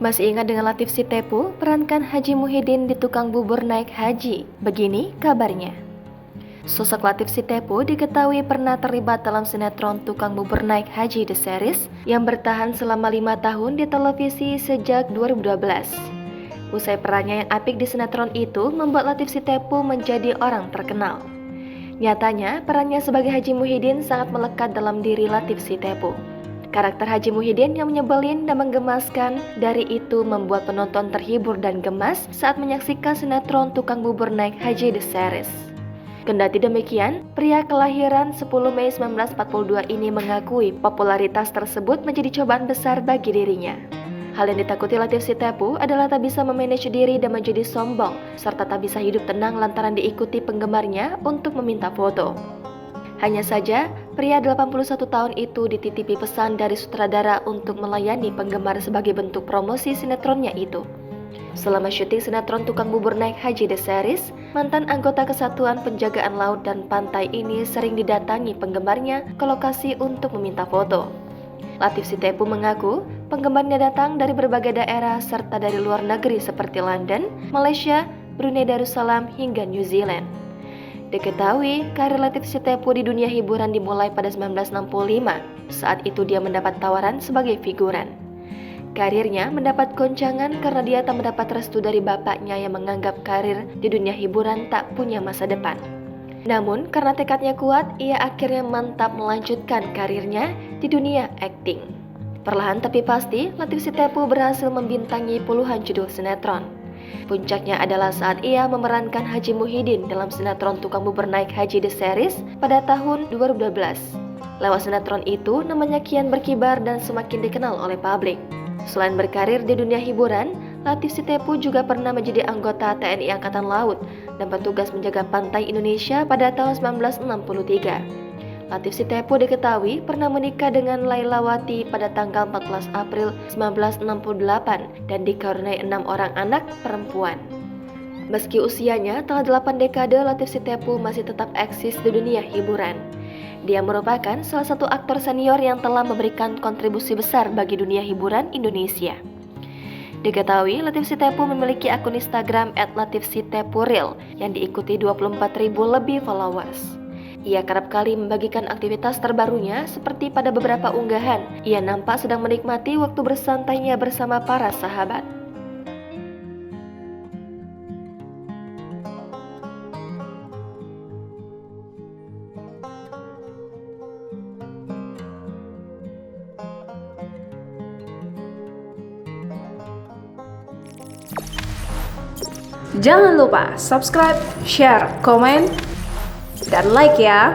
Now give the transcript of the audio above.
Masih ingat dengan Latief Sitepu, perankan Haji Muhyiddin di Tukang Bubur Naik Haji? Begini kabarnya. Sosok Latief Sitepu diketahui pernah terlibat dalam sinetron Tukang Bubur Naik Haji The Series yang bertahan selama 5 tahun di televisi sejak 2012. Usai perannya yang apik di sinetron itu membuat Latief Sitepu menjadi orang terkenal. Nyatanya, perannya sebagai Haji Muhyiddin sangat melekat dalam diri Latief Sitepu. Karakter Haji Muhyiddin yang menyebelin dan menggemaskan, dari itu membuat penonton terhibur dan gemas saat menyaksikan sinetron Tukang Bubur Naik Haji The Series. Kendati demikian, pria kelahiran 10 Mei 1942 ini mengakui popularitas tersebut menjadi cobaan besar bagi dirinya. Hal yang ditakuti Latief Sitepu adalah tak bisa memanage diri dan menjadi sombong, serta tak bisa hidup tenang lantaran diikuti penggemarnya untuk meminta foto. Hanya saja, pria 81 tahun itu dititipi pesan dari sutradara untuk melayani penggemar sebagai bentuk promosi sinetronnya itu. Selama syuting sinetron Tukang Bubur Naik Haji The Series, mantan anggota Kesatuan Penjagaan Laut dan Pantai ini sering didatangi penggemarnya ke lokasi untuk meminta foto. Latief Sitepu mengaku penggemarnya datang dari berbagai daerah serta dari luar negeri seperti London, Malaysia, Brunei Darussalam hingga New Zealand. Diketahui, karir Latief Sitepu di dunia hiburan dimulai pada 1965. Saat itu dia mendapat tawaran sebagai figuran. Karirnya mendapat goncangan karena dia tak mendapat restu dari bapaknya yang menganggap karir di dunia hiburan tak punya masa depan. Namun, karena tekadnya kuat, ia akhirnya mantap melanjutkan karirnya di dunia akting. Perlahan tapi pasti, Latief Sitepu berhasil membintangi puluhan judul sinetron. Puncaknya adalah saat ia memerankan Haji Muhyiddin dalam sinetron Tukang Bubur Naik Haji The Series pada tahun 2012. Lewat sinetron itu, namanya kian berkibar dan semakin dikenal oleh publik. Selain berkarir di dunia hiburan, Latief Sitepu juga pernah menjadi anggota TNI Angkatan Laut dan bertugas menjaga pantai Indonesia pada tahun 1963. Latief Sitepu diketahui pernah menikah dengan Lailawati pada tanggal 14 April 1968 dan dikaruniai 6 orang anak perempuan. Meski usianya telah 8 dekade, Latief Sitepu masih tetap eksis di dunia hiburan. Dia merupakan salah satu aktor senior yang telah memberikan kontribusi besar bagi dunia hiburan Indonesia. Diketahui, Latief Sitepu memiliki akun Instagram @latiefsitepuril yang diikuti 24.000 lebih followers. Ia kerap kali membagikan aktivitas terbarunya seperti pada beberapa unggahan. Ia nampak sedang menikmati waktu bersantainya bersama para sahabat. Jangan lupa subscribe, share, komen, dan like ya.